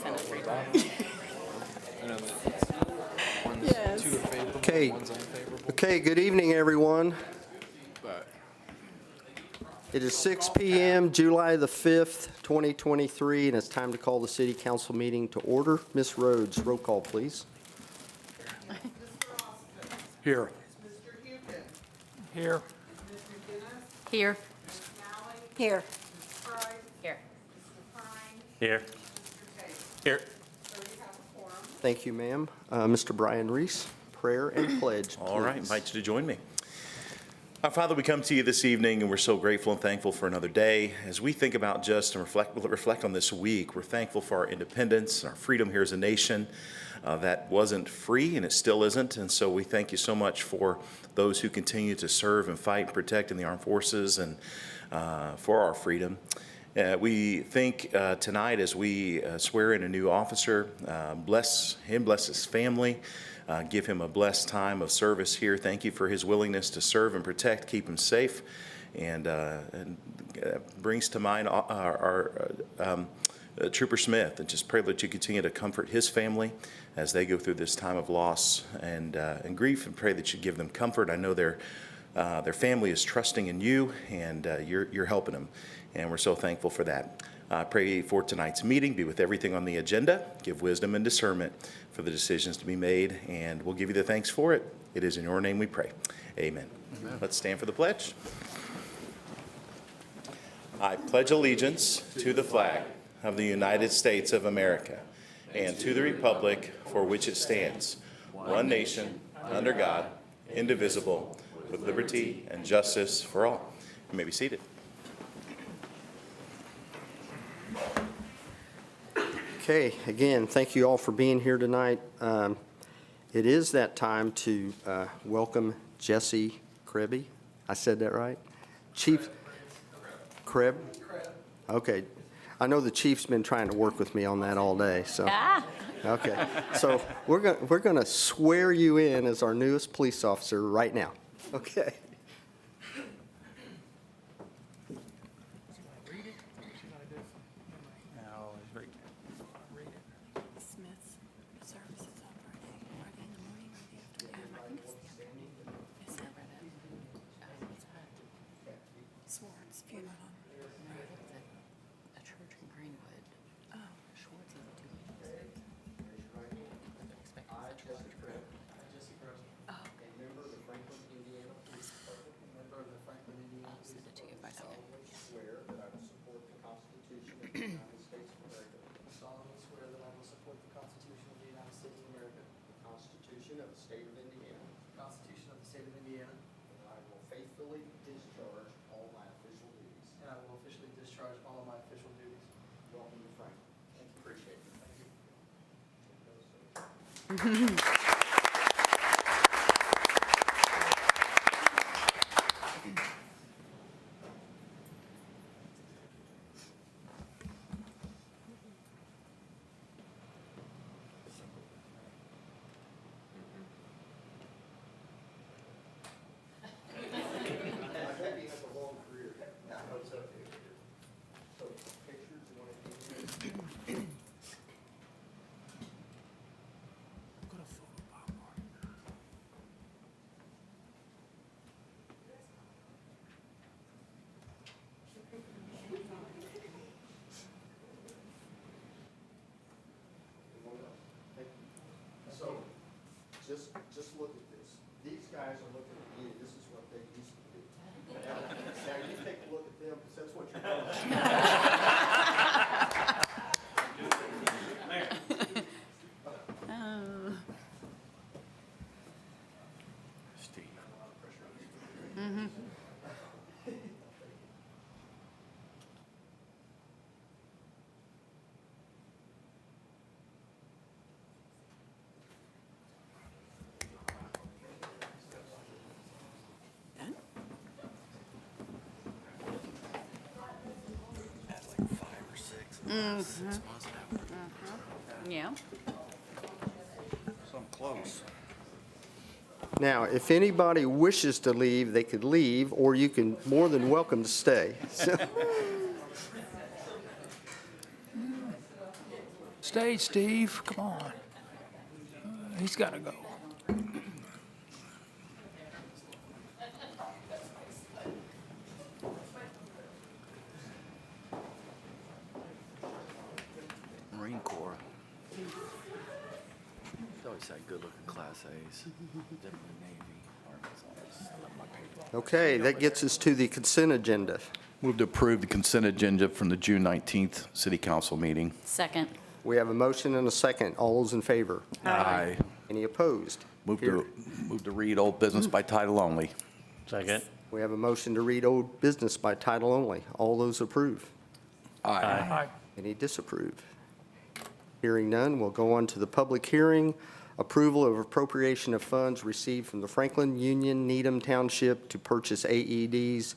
Send us three. I know that one's Yes. two are favorable, Okay. one's unfavorable, Okay, good evening, everyone. but It is 6 PM, July the 5th, 2023, and it's time to call the city council meeting to order. Ms. Rhodes, roll call, please. here. Here. Here. Here. Here. Here. Here. Thank you, ma'am. Mr. Brian Reese, prayer and pledge, All right, please. invite you to join me. Our Father, we come to you this evening, and we're so grateful and thankful for another day. As we think about just and reflect on this week, we're thankful for our independence and our freedom here as a nation. That wasn't free, and it still isn't. And so we thank you so much for those who continue to serve and fight and protect in the armed forces and for our freedom. We think tonight as we swear in a new officer, bless him, bless his family, give him a blessed time of service here. Thank you for his willingness to serve and protect, keep him safe, and brings to mind our Trooper Smith, and just pray that you continue to comfort his family as they go through this time of loss and grief, and pray that you give them comfort. I know their family is trusting in you, and you're helping them, and we're so thankful for that. I pray for tonight's meeting, be with everything on the agenda, give wisdom and discernment for the decisions to be made, and we'll give you the thanks for it. It is in your name we pray. Amen. Let's stand for the pledge. I pledge allegiance to the flag of the United States of America and to the republic for which it stands, one nation, under God, indivisible, with liberty and justice for all. You may be seated. Okay, again, thank you all for being here tonight. It is that time to welcome Jesse Krebby. I said that right? Chief Kreb? Okay. I know the chief's been trying to work with me on that all day, so. Okay, so we're going to swear you in as our newest police officer right now. Okay. Smith's service is on Friday. Friday in the morning or the afternoon? I think it's the afternoon. It's not right at, what's that? Swartz funeral. No, it's at a church in Greenwood. Oh. Schwartz is a 2 weeks. I, Jesse Krebs. Oh. A member of the Franklin, Indiana Police Department. Member of the Franklin, Indiana I'll send it to you if I see it. Swear that I will support the Constitution of the United States of America. Solemnly swear that I will support the Constitution of the United States of America. The Constitution of the State of Indiana. The Constitution of the State of Indiana. And I will faithfully discharge all my official duties. And I will officially discharge all of my official duties. Welcome to Franklin. Thank you. Appreciate it. Thank you. My baby has a long career. I hope so. So pictures, you want to do? So, just look at this. These guys are looking at you. This is what they used to do. Now you take a look at them, because that's what you're doing. Yeah. So I'm close. Now, if anybody wishes to leave, they could leave, or you can more than welcome to stay. So- Stay, Steve, come on. He's got to go. Marine Corps. They always had good-looking Class A's. Different than Navy, Army's always love my paper. Okay, that gets us to the consent agenda. Move to approve the consent agenda from the June 19th City Council meeting. Second. We have a motion and a second. All those in favor? Aye. Any opposed? Move Here. to read old business by title only. Second. We have a motion to read old business by title only. All those approve? Aye. Any disapprove? Hearing none, we'll go on to the public hearing. Approval of appropriation of funds received from the Franklin Union Needham Township to purchase AEDs.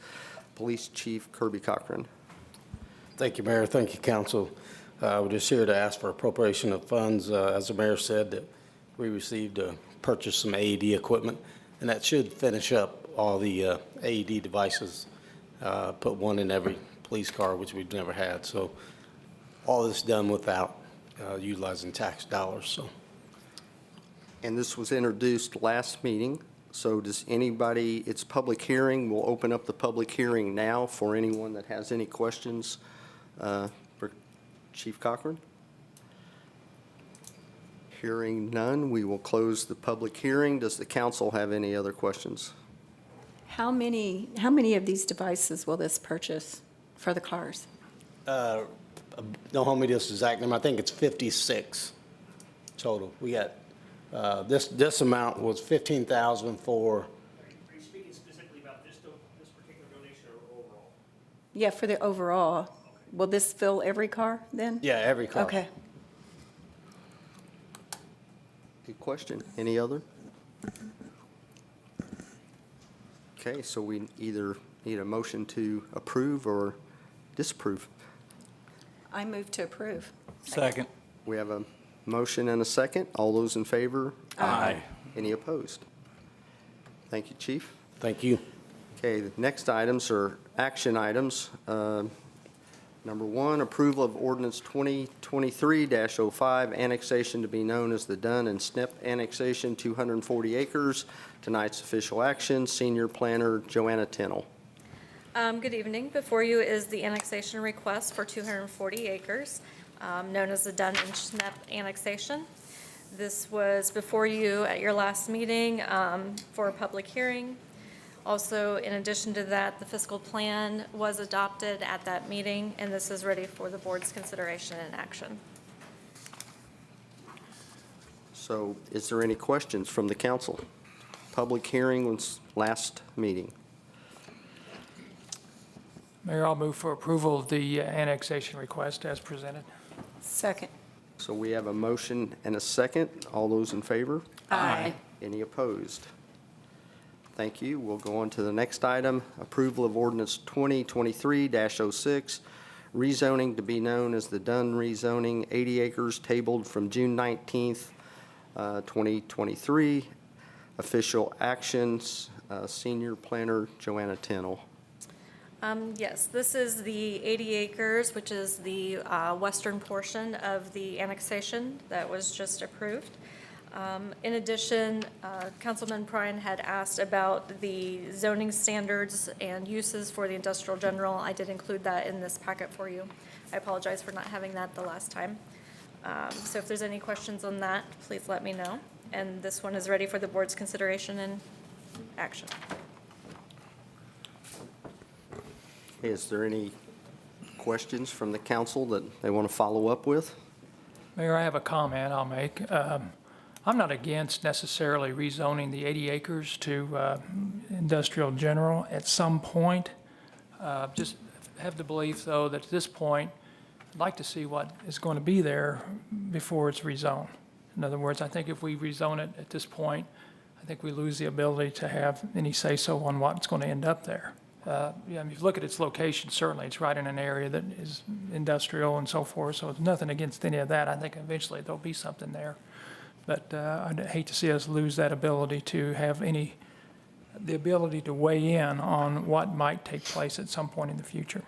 Police Chief Kirby Cochran. Thank you, Mayor. Thank you, Council. We're just here to ask for appropriation of funds. As the mayor said, that we received to purchase some AED equipment, and that should finish up all the AED devices. Put one in every police car, which we've never had. So all this done without utilizing tax dollars. So And this was introduced last meeting, so does anybody, it's public hearing, we'll open up the public hearing now for anyone that has any questions for Chief Cochran. Hearing none, we will close the public hearing. Does the council have any other questions? How many of these devices will this purchase for the cars? don't hold me to this exact number. I think it's 56 total. We got, this amount was 15,000 for, Are you speaking specifically about this particular donation or overall? Yeah, for the overall. Will this fill every car then? yeah, every car. Okay. Good question. Any other? Okay, so we either need a motion to approve or disapprove. I move to approve. Second. We have a motion and a second. All those in favor? Aye. Any opposed? Thank you, Chief. Thank you. Okay, the next items are action items. Number one, approval of ordinance 2023-05, annexation to be known as the Dunn and Snip annexation, 240 acres. Tonight's official action, Senior Planner Joanna Tennell. Good evening. Before you is the annexation request for 240 acres, known as the Dunn and Snip annexation. This was before you at your last meeting for a public hearing. Also, in addition to that, the fiscal plan was adopted at that meeting, and this is ready for the board's consideration and action. So is there any questions from the council? Public hearing was last meeting. Mayor, I'll move for approval of the annexation request as presented. Second. So we have a motion and a second. All those in favor? Aye. Any opposed? Thank you. We'll go on to the next item, approval of ordinance 2023-06, rezoning to be known as the Dunn rezoning, 80 acres, tabled from June 19th, 2023. Official actions, Senior Planner Joanna Tennell. Yes, this is the 80 acres, which is the western portion of the annexation that was just approved. In addition, Councilman Prine had asked about the zoning standards and uses for the industrial general. I did include that in this packet for you. I apologize for not having that the last time. So if there's any questions on that, please let me know. And this one is ready for the board's consideration and action. Is there any questions from the council that they want to follow up with? Mayor, I have a comment I'll make. I'm not against necessarily rezoning the 80 acres to industrial general at some point. Just have the belief, though, that at this point, I'd like to see what is going to be there before it's rezoned. In other words, I think if we rezone it at this point, I think we lose the ability to have any say-so on what's going to end up there. Yeah, if you look at its location, certainly it's right in an area that is industrial and so forth, so it's nothing against any of that. I think eventually there'll be something there. But I'd hate to see us lose that ability to have the ability to weigh in on what might take place at some point in the future.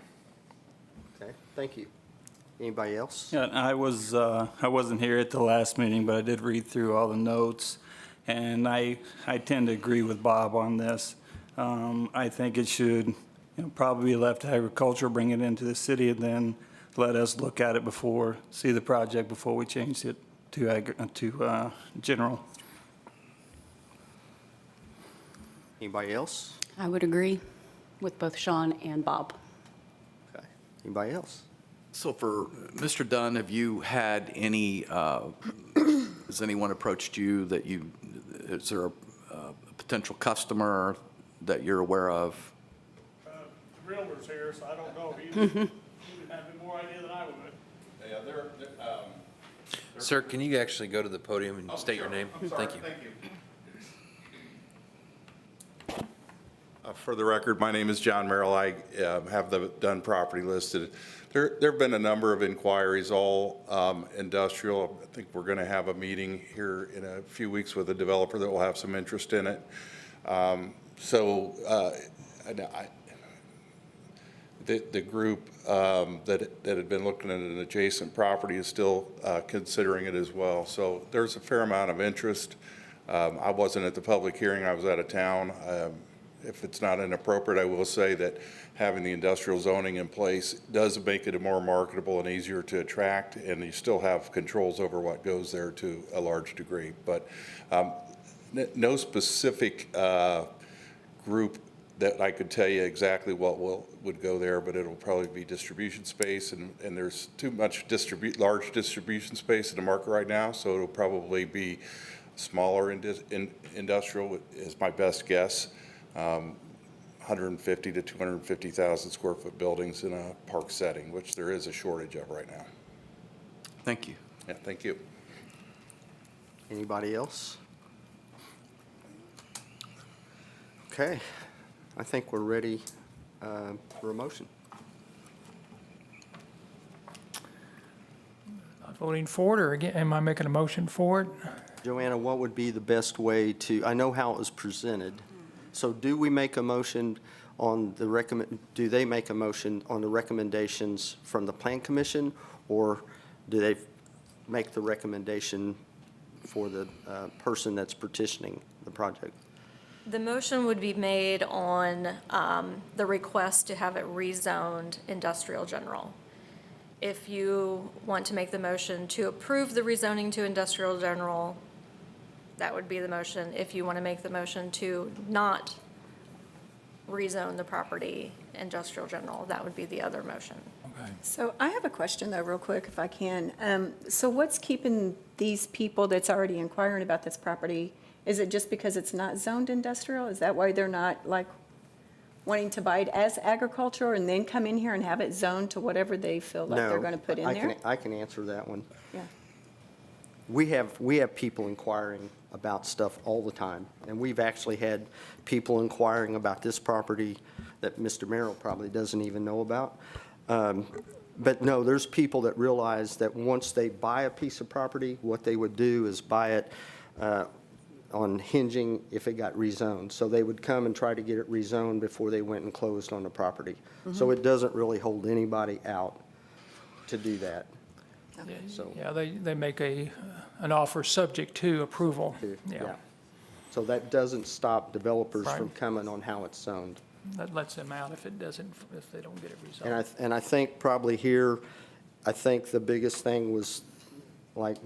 Okay, thank you. Anybody else? Yeah, I wasn't here at the last meeting, but I did read through all the notes, and I tend to agree with Bob on this. I think it should, probably be left to agriculture, bring it into the city, and then let us look at it see the project before we change it to general. Anybody else? I would agree with both Sean and Bob. Okay. Anybody else? So for Mr. Dunn, have you had any, has anyone approached you is there a potential customer that you're aware of? The realtor's here, so I don't know if he would have more idea than I would. Sir, can you actually go to the podium and state your name? Thank you. For the record, my name is John Merrill. I have the Dunn property listed. There have been a number of inquiries, all industrial. I think we're going to have a meeting here in a few weeks with a developer that will have some interest in it. The group that had been looking at an adjacent property is still considering it as well. So there's a fair amount of interest. I wasn't at the public hearing. I was out of town. If it's not inappropriate, I will say that having the industrial zoning in place does make it more marketable and easier to attract, and you still have controls over what goes there to a large degree. But no specific group that I could tell you exactly what would go there, but it'll probably be distribution space, and there's too much large distribution space in the market right now, so it'll probably be smaller industrial is my best guess. 150 to 250,000 square foot buildings in a park setting, which there is a shortage of right now. Thank you. Yeah, thank you. Anybody else? Okay, I think we're ready for a motion. Not voting for it, or again, am I making a motion for it? Joanna, what would be the best way I know how it was presented. So do we make a motion on do they make a motion on the recommendations from the Plan Commission, or do they make the recommendation for the person that's petitioning the project? The motion would be made on the request to have it rezoned industrial general. If you want to make the motion to approve the rezoning to industrial general, that would be the motion. If you want to make the motion to not rezone the property industrial general, that would be the other motion. So I have a question though, real quick, if I can. So what's keeping these people that's already inquiring about this property? Is it just because it's not zoned industrial? Is that why they're not like wanting to buy it as agriculture and then come in here and have it zoned to whatever they feel like they're going to put in there? I can answer that one. Yeah. We have people inquiring about stuff all the time, and we've actually had people inquiring about this property that Mr. Merrill probably doesn't even know about. But no, there's people that realize that once they buy a piece of property, what they would do is buy it on hinging if it got rezoned. So they would come and try to get it rezoned before they went and closed on the property. So it doesn't really hold anybody out to do that. So. Yeah, they make an offer subject to approval. Yeah. So that doesn't stop developers Right. from coming on how it's zoned. That lets them out if they don't get it rezoned. And I think probably here, I think the biggest thing was, like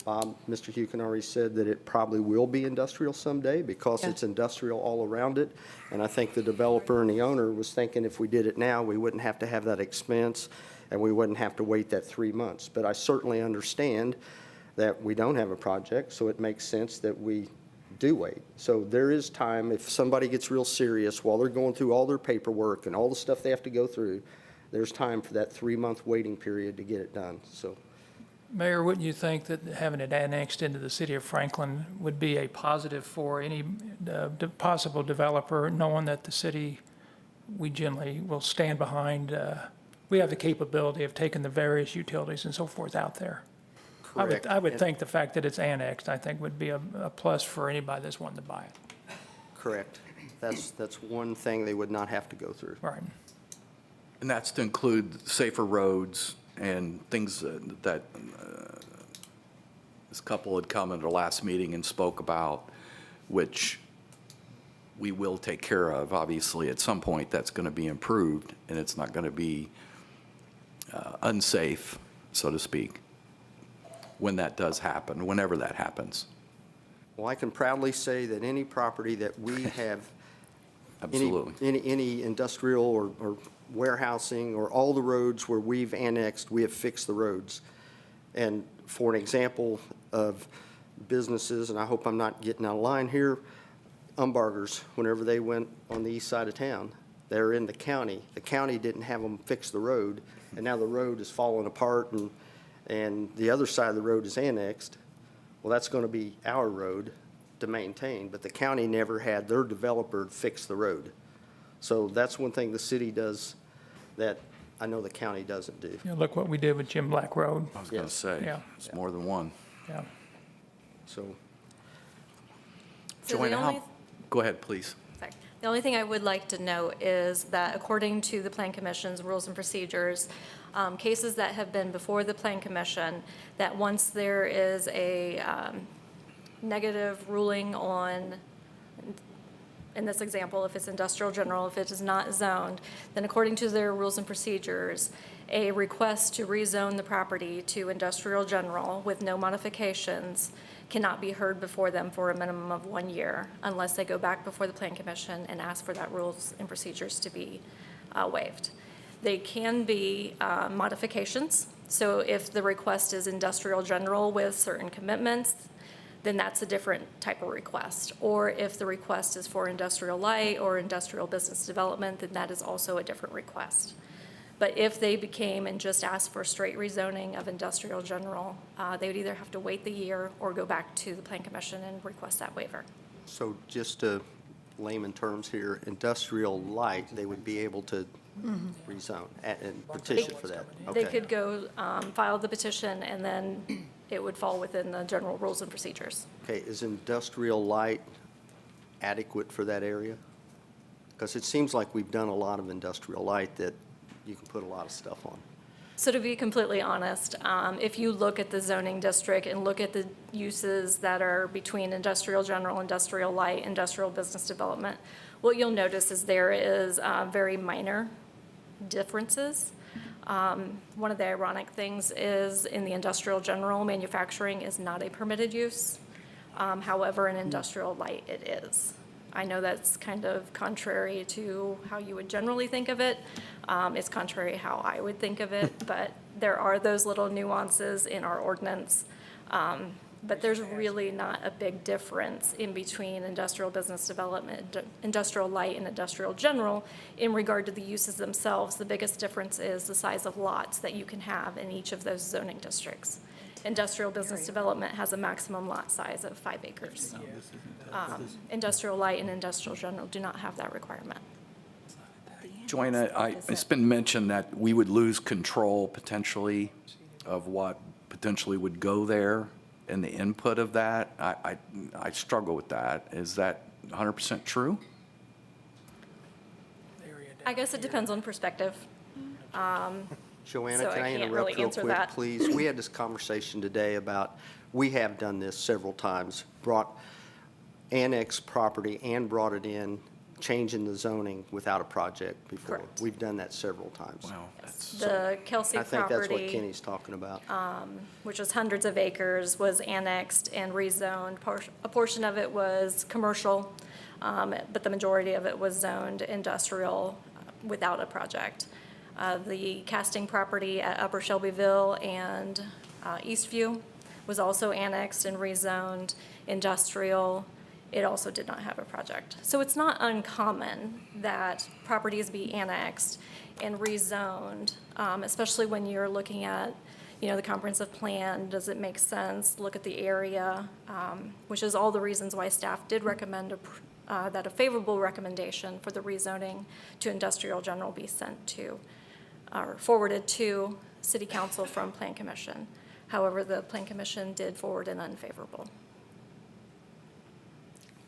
Bob, Mr. Hukin already said, that it probably will be industrial someday because it's industrial all around it. And I think the developer and the owner was thinking if we did it now, we wouldn't have to have that expense and we wouldn't have to wait that 3 months. But I certainly understand that we don't have a project, so it makes sense that we do wait. So there is time, if somebody gets real serious while they're going through all their paperwork and all the stuff they have to go through, there's time for that 3-month waiting period to get it done, so. Mayor, wouldn't you think that having it annexed into the city of Franklin would be a positive for any possible developer, knowing that the city, we generally will stand behind, we have the capability of taking the various utilities and so forth out there? Correct. I would think the fact that it's annexed, I think would be a plus for anybody that's wanting to buy it. Correct. That's one thing they would not have to go through. Right. And that's to include safer roads and things that this couple had come at our last meeting and spoke about, which we will take care of. Obviously, at some point, that's going to be improved, and it's not going to be unsafe, so to speak, when that does happen, whenever that happens. Well, I can proudly say that any property that we have, Absolutely. any industrial or warehousing or all the roads where we've annexed, we have fixed the roads. And for an example of businesses, and I hope I'm not getting out of line here, Umbargers, whenever they went on the east side of town, they're in the county. The county didn't have them fix the road, and now the road is falling apart, and the other side of the road is annexed. Well, that's going to be our road to maintain, but the county never had their developer fix the road. So that's one thing the city does that I know the county doesn't do. You know, look what we did with Jim Black Road. I was going to Yes. say, Yeah. it's more than one. Yeah. So, So the Joanna, only- go ahead, please. Sorry. The only thing I would like to note is that according to the Plan Commission's rules and procedures, cases that have been before the Plan Commission, that once there is a negative ruling on, in this example, if it's industrial general, if it is not zoned, then according to their rules and procedures, a request to rezone the property to industrial general with no modifications cannot be heard before them for a minimum of 1 year unless they go back before the Plan Commission and ask for that rules and procedures to be waived. They can be modifications. So if the request is industrial general with certain commitments, then that's a different type of request. Or if the request is for industrial light or industrial business development, then that is also a different request. But if they became and just asked for straight rezoning of industrial general, they would either have to wait the year or go back to the Plan Commission and request that waiver. so just to layman terms here, industrial light, they would be able to rezone and petition for that. They Okay. could go file the petition, and then it would fall within the general rules and procedures. Okay, is industrial light adequate for that area? Because it seems like we've done a lot of industrial light that you can put a lot of stuff on. So to be completely honest, if you look at the zoning district and look at the uses that are between industrial general, industrial light, industrial business development, what you'll notice is there is very minor differences. One of the ironic things is in the industrial general, manufacturing is not a permitted use. However, in industrial light, it is. I know that's kind of contrary to how you would generally think of it. It's contrary how I would think of it, but there are those little nuances in our ordinance. But there's really not a big difference in between industrial business development, industrial light, and industrial general in regard to the uses themselves. The biggest difference is the size of lots that you can have in each of those zoning districts. Industrial business development has a maximum lot size of 5 acres. Industrial light and industrial general do not have that requirement. Joanna, it's been mentioned that we would lose control potentially of what potentially would go there and the input of that. I struggle with that. Is that 100% true? I guess it depends on perspective. Joanna, So can I I can't interrupt really real answer quick, that. please? We had this conversation today about, we have done this several times, brought annexed property and brought it in, changing the zoning without a project before. Correct. We've done that several times. Wow, that's, The Kelsey I think that's what property, Kenny's talking about. which was hundreds of acres, was annexed and rezoned. A portion of it was commercial, but the majority of it was zoned industrial without a project. The casting property at Upper Shelbyville and Eastview was also annexed and rezoned industrial. It also did not have a project. So it's not uncommon that properties be annexed and rezoned, especially when you're looking at, the comprehensive plan. Does it make sense? Look at the area, which is all the reasons why staff did recommend that a favorable recommendation for the rezoning to industrial general be sent to, or forwarded to City Council from Plan Commission. However, the Plan Commission did forward an unfavorable.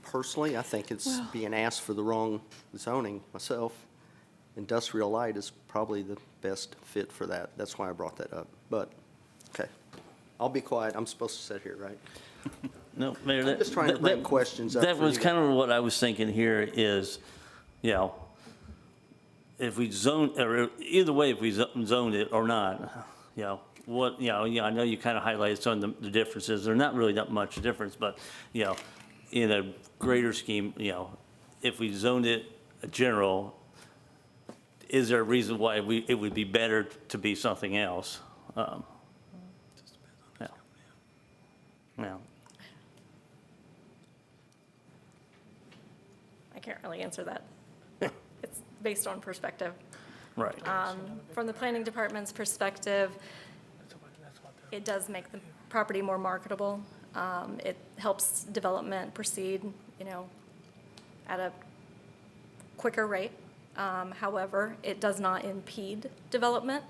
Personally, I think it's being asked for the wrong zoning myself. industrial light is probably the best fit for that. That's why I brought that up. But, okay. I'll be quiet. I'm supposed to sit here, right? No, Mayor, that. just trying to bring questions up That for was you. kind of what I was thinking here is, you know, if we zone, or either way, if we zoned it or not, you know, what, you know, I know you kind of highlighted some of the differences. They're not really that much difference, but, you know, in a greater scheme, you know, if we zoned it a general, is there a reason why it would be better to be something else? Yeah. Yeah. I can't really answer that. It's based on perspective. Right. From the planning department's perspective, it does make the property more marketable. It helps development proceed, you know, at a quicker rate. However, it does not impede development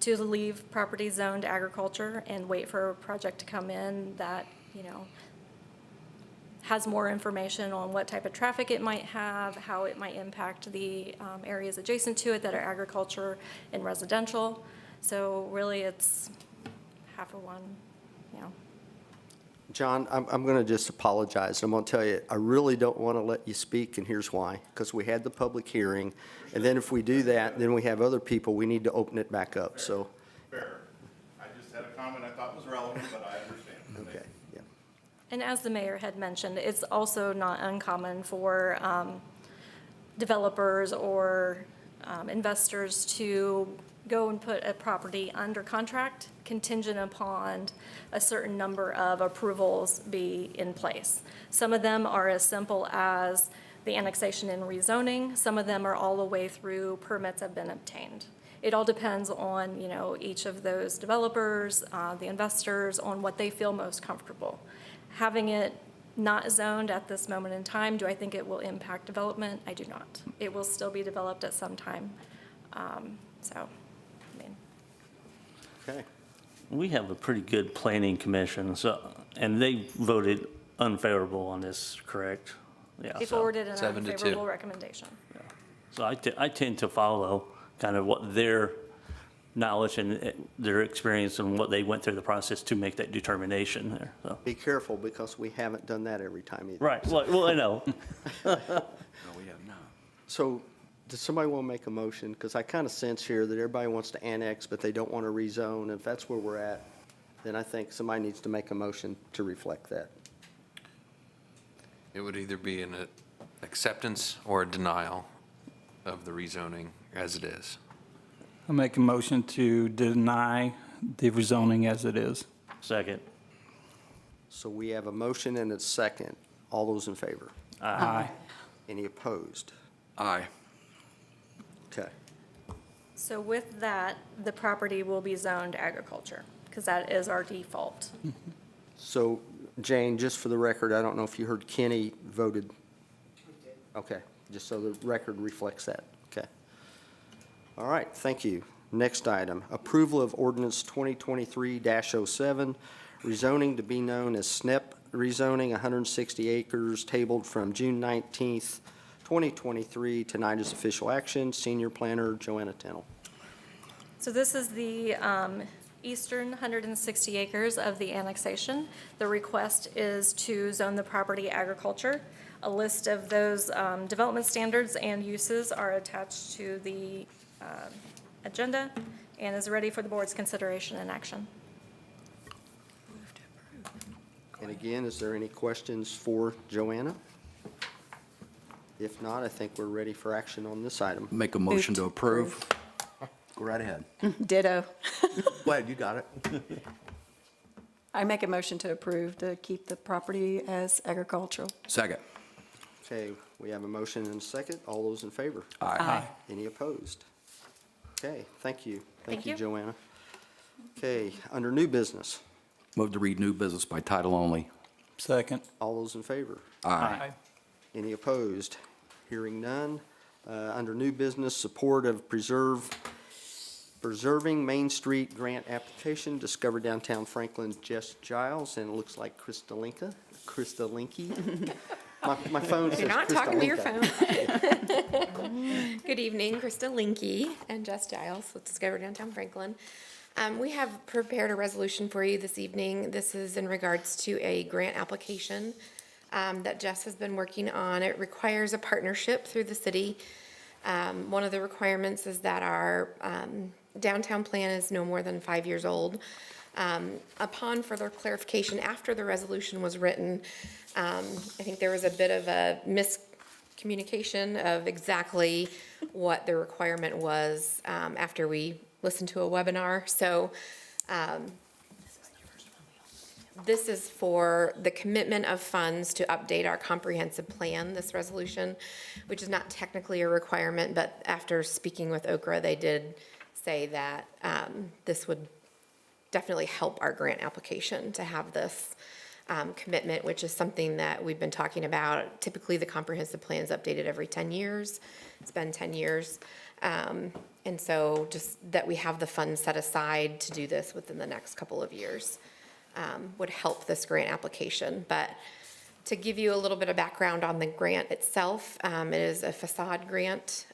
to leave property zoned agriculture and wait for a project to come in that, you know, has more information on what type of traffic it might have, how it might impact the areas adjacent to it that are agriculture and residential. So really, it's half of one, you know. John, I'm going to just apologize. I'm going to tell you, I really don't want to let you speak, and here's why. Because we had the public hearing, and then if we do that, then we have other people, we need to open it back up, so. Fair. I just had a comment I thought was relevant, but I understand. Okay, yeah. And as the mayor had mentioned, it's also not uncommon for developers or investors to go and put a property under contract contingent upon a certain number of approvals be in place. Some of them are as simple as the annexation and rezoning. Some of them are all the way through permits have been obtained. It all depends on, you know, each of those developers, the investors, on what they feel most comfortable. Having it not zoned at this moment in time, do I think it will impact development? I do not. It will still be developed at some time. So, I mean. Okay. We have a pretty good planning commission, so, and they voted unfavorable on this, correct? Yeah. They so- forwarded an 7-2. unfavorable recommendation. So I tend to follow kind of what their knowledge and their experience and what they went through the process to make that determination there, so. Be careful, because we haven't done that every time either. Right, well, I know. No, we have not. So, does somebody want to make a motion? Because I kind of sense here that everybody wants to annex, but they don't want to rezone. If that's where we're at, then I think somebody needs to make a motion to reflect that. It would either be an acceptance or a denial of the rezoning as it is. I'll make a motion to deny the rezoning as it is. Second. So we have a motion and a second. All those in favor? Aye. Any opposed? Aye. Okay. So with that, the property will be zoned agriculture, because that is our default. So, Jane, just for the record, I don't know if you heard Kenny voted. Okay, just so the record reflects that. Okay. All right, thank you. Next item, approval of ordinance 2023-07, rezoning to be known as SNEP rezoning, 160 acres, tabled from June 19th, 2023. Tonight is official action. Senior Planner Joanna Tennell. So this is the eastern 160 acres of the annexation. The request is to zone the property agriculture. A list of those development standards and uses are attached to the agenda and is ready for the board's consideration and action. And again, is there any questions for Joanna? If not, I think we're ready for action on this item. Make a motion to approve. Go right ahead. Ditto. Glad you got it. I make a motion to approve to keep the property as agricultural. Second. Okay, we have a motion and a second. All those in favor? Aye. Any opposed? Okay, thank you. Thank you. Joanna. Okay, under new business, Move to read new business by title only. Second. all those in favor? Aye. Any opposed? Hearing none. Under new business, support of preserving Main Street grant application, Discover Downtown Franklin, Jess Giles, and it looks like Krista Linke. My phone says You're not Krista talking to your Linka. phone. Good evening, Krista Linky and Jess Giles with Discover Downtown Franklin. We have prepared a resolution for you this evening. This is in regards to a grant application that Jess has been working on. It requires a partnership through the city. One of the requirements is that our downtown plan is no more than 5 years old. Upon further clarification, after the resolution was written, I think there was a bit of a miscommunication of exactly what the requirement was after we listened to a webinar. So this is for the commitment of funds to update our comprehensive plan, this resolution, which is not technically a requirement, but after speaking with Okra, they did say that this would definitely help our grant application to have this commitment, which is something that we've been talking about. Typically, the comprehensive plan is updated every 10 years. It's been 10 years. And so just that we have the funds set aside to do this within the next couple of years would help this grant application. But to give you a little bit of background on the grant itself, it is a facade grant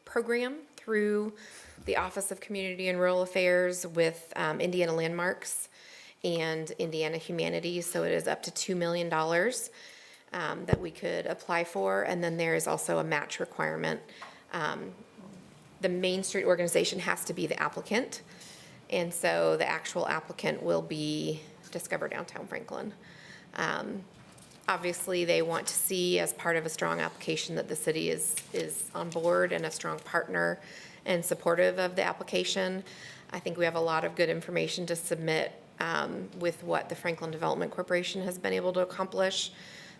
program through the Office of Community and Rural Affairs with Indiana Landmarks and Indiana Humanities. So it is up to $2 million that we could apply for. And then there is also a match requirement. The Main Street organization has to be the applicant. And so the actual applicant will be Discover Downtown Franklin. Obviously, they want to see as part of a strong application that the city is on board and a strong partner and supportive of the application. I think we have a lot of good information to submit with what the Franklin Development Corporation has been able to accomplish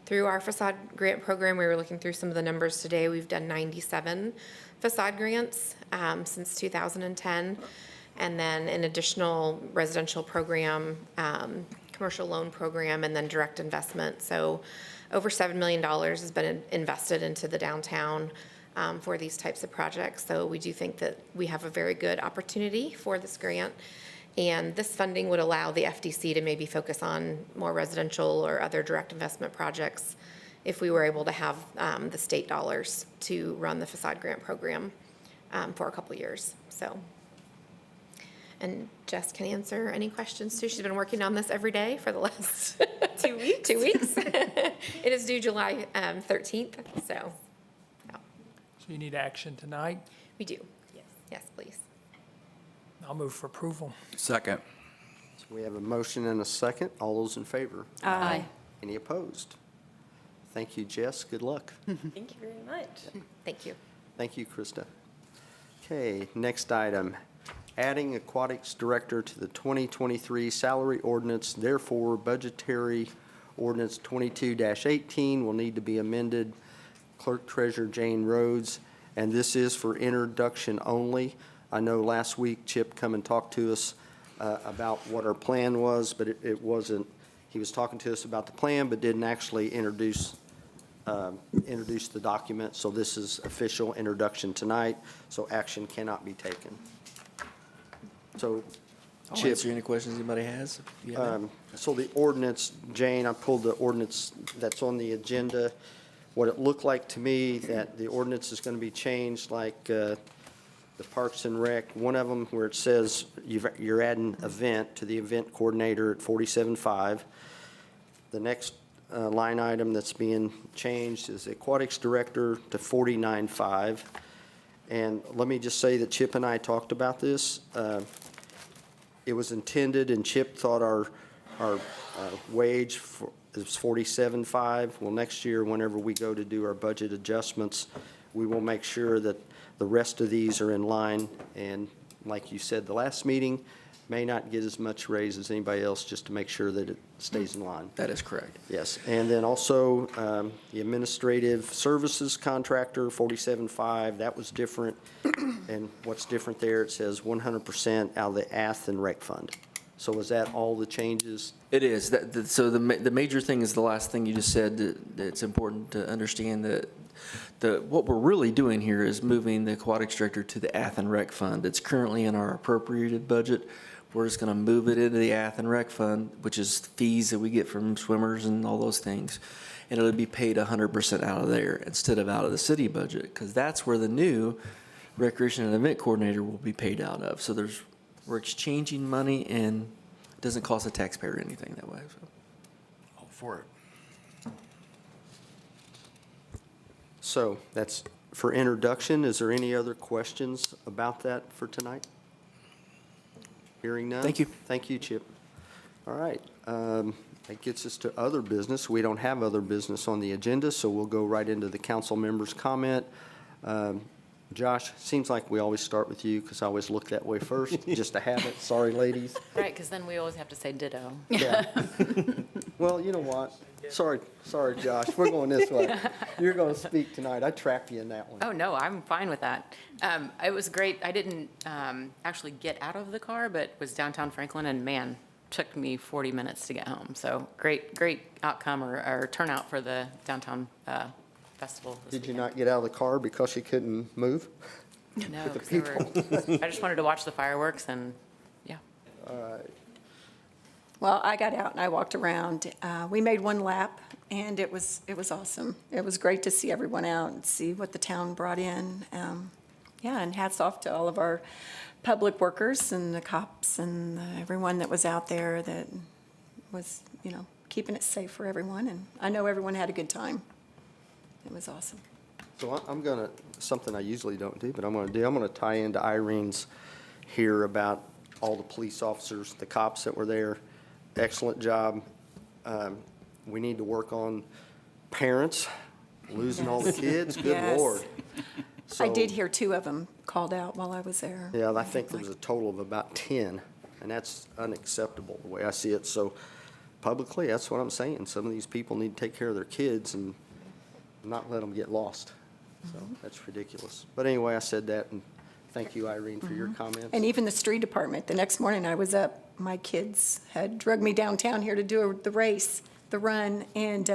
through our facade grant program. We were looking through some of the numbers today. We've done 97 facade grants since 2010. And then an additional residential program, commercial loan program, and then direct investment. So over $7 million has been invested into the downtown for these types of projects. So we do think that we have a very good opportunity for this grant. And this funding would allow the FDC to maybe focus on more residential or other direct investment projects if we were able to have the state dollars to run the facade grant program for a couple years. So. And Jess can answer any questions too. She's been working on this every day for the last 2 weeks. 2 weeks. It is due July 13th, so. Yeah. So you need action tonight? We do, yes. Yes, please. I'll move for approval. Second. So we have a motion and a second. All those in favor? Aye. Any opposed? Thank you, Jess. Good luck. Thank you very much. Thank you. Thank you, Krista. Okay, next item. Adding aquatics director to the 2023 salary ordinance, therefore budgetary ordinance 22-18 will need to be amended. Clerk Treasurer Jane Rhodes, and this is for introduction only. I know last week Chip come and talked to us about what our plan was, but it wasn't, he was talking to us about the plan, but didn't actually introduce the document. So this is official introduction tonight, so action cannot be taken. So, I'll Chip, answer any questions anybody has. If you have any. so the ordinance, Jane, I pulled the ordinance that's on the agenda. What it looked like to me, that the ordinance is going to be changed like the Parks and Rec, one of them where it says you're adding event to the event coordinator at 47.5. The next line item that's being changed is aquatics director to 49.5. And let me just say that Chip and I talked about this. It was intended, and Chip thought our wage is 47.5. Well, next year, whenever we go to do our budget adjustments, we will make sure that the rest of these are in line. And like you said, the last meeting may not get as much raise as anybody else, just to make sure that it stays in line. That is correct. Yes, and then also the administrative services contractor, 47.5, that was different. And what's different there, it says 100% out of the Ath and Rec Fund. So is that all the changes? It is. So the major thing is the last thing you just said, that it's important to understand that what we're really doing here is moving the aquatics director to the Ath and Rec Fund. It's currently in our appropriated budget. We're just gonna move it into the Ath and Rec Fund, which is fees that we get from swimmers and all those things. And it'll be paid 100% out of there instead of out of the city budget, because that's where the new recreation and event coordinator will be paid out of. So we're exchanging money, and it doesn't cost the taxpayer anything that way, so. All for it. So that's for introduction. Is there any other questions about that for tonight? Hearing none? Thank you. Thank you, Chip. All right. That gets us to other business. We don't have other business on the agenda, so we'll go right into the council members' comment. Josh, seems like we always start with you because I always look that way first, just a habit. Sorry, ladies. Right, because then we always have to say ditto. Yeah. Well, you know what? Sorry, Josh. We're going this way. You're going to speak tonight. I trapped you in that one. Oh, no, I'm fine with that. It was great. I didn't actually get out of the car, but was downtown Franklin, and man, took me 40 minutes to get home. So great outcome or turnout for the downtown festival. Did you not get out of the car because you couldn't move? No, with the 'cause I just wanted to watch the fireworks, and yeah. All right. Well, I got out and I walked around. We made one lap, and it was awesome. It was great to see everyone out and see what the town brought in. Yeah, and hats off to all of our public workers and the cops and everyone that was out there that was, keeping it safe for everyone. And I know everyone had a good time. It was awesome. So I'm going to, something I usually don't do, but I'm going to do, I'm going to tie into Irene's here about all the police officers, the cops that were there. Excellent job. We need to work on parents losing all the kids. Good Yes. Lord. I did So- hear 2 of them called out while I was there. Yeah, I think there was a total of about 10, and that's unacceptable the way I see it. So publicly, that's what I'm saying. Some of these people need to take care of their kids and not let them get lost. So that's ridiculous. But anyway, I said that, and thank you, Irene, for your comments. And even the street department, the next morning I was up, my kids had drugged me downtown here to do the race, the run, and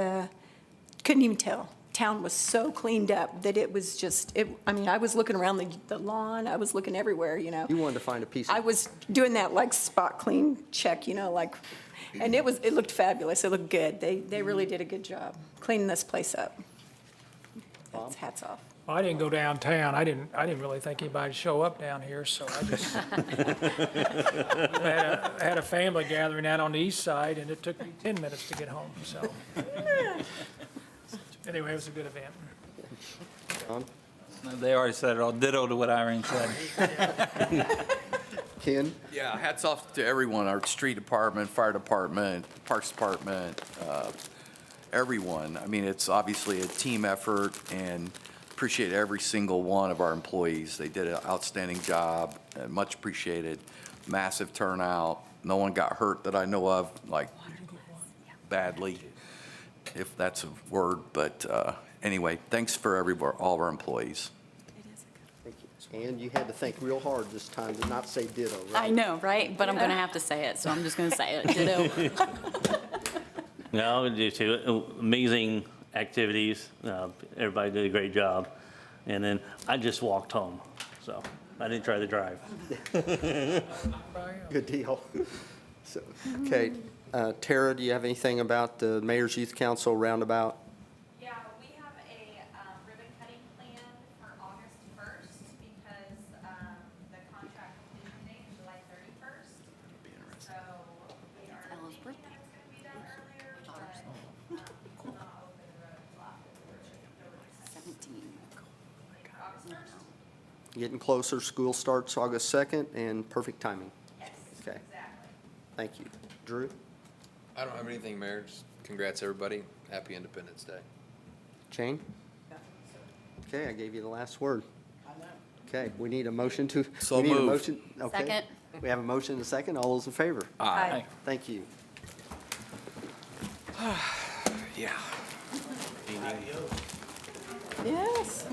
couldn't even tell. Town was so cleaned up that it was just, I was looking around the lawn, I was looking everywhere, You wanted to find a piece I of, was doing that like spot clean check, and it looked fabulous, it looked good. They really did a good job cleaning this place up. That's hats off. Well, I didn't go downtown. I didn't really think anybody'd show up down here, so I just I had a family gathering out on the east side, and it took me 10 minutes to get home, so. Anyway, it was a good event. John? They already said it all. Ditto to what Irene said. Ken? Yeah, hats off to everyone, our street department, fire department, parks department, everyone. I mean, it's obviously a team effort, and appreciate every single one of our employees. They did an outstanding job, and much appreciated. Massive turnout. No one got hurt that I know of, like badly, if that's a word. But anyway, thanks for all of our employees. Thank you. And you had to think real hard this time to not say ditto, right? I know, right? But I'm going to have to say it, so I'm just going to say it. Ditto. No, I do too. Amazing activities. Everybody did a great job. And then I just walked home, so I didn't try to drive. Good deal. So, okay, Tara, do you have anything about the Mayor's Youth Council roundabout? Yeah, we have a ribbon cutting plan for August 1st because the contract completion date is July 31st. So we are Ella's thinking birthday. that it's going to be done earlier, but we'll not open the road until after the first. 17. August 1st? Getting closer, school starts August 2nd, and perfect timing. Yes, Okay, exactly. thank you. Drew? I don't have anything, Mayor. Just congrats, everybody. Happy Independence Day. Jane? Okay, I gave you the last word. Okay, we need a motion to. So we need a moved. motion. Okay. Second. We have a motion and a second. All those in favor? Aye. Thank you. Yeah. Yes.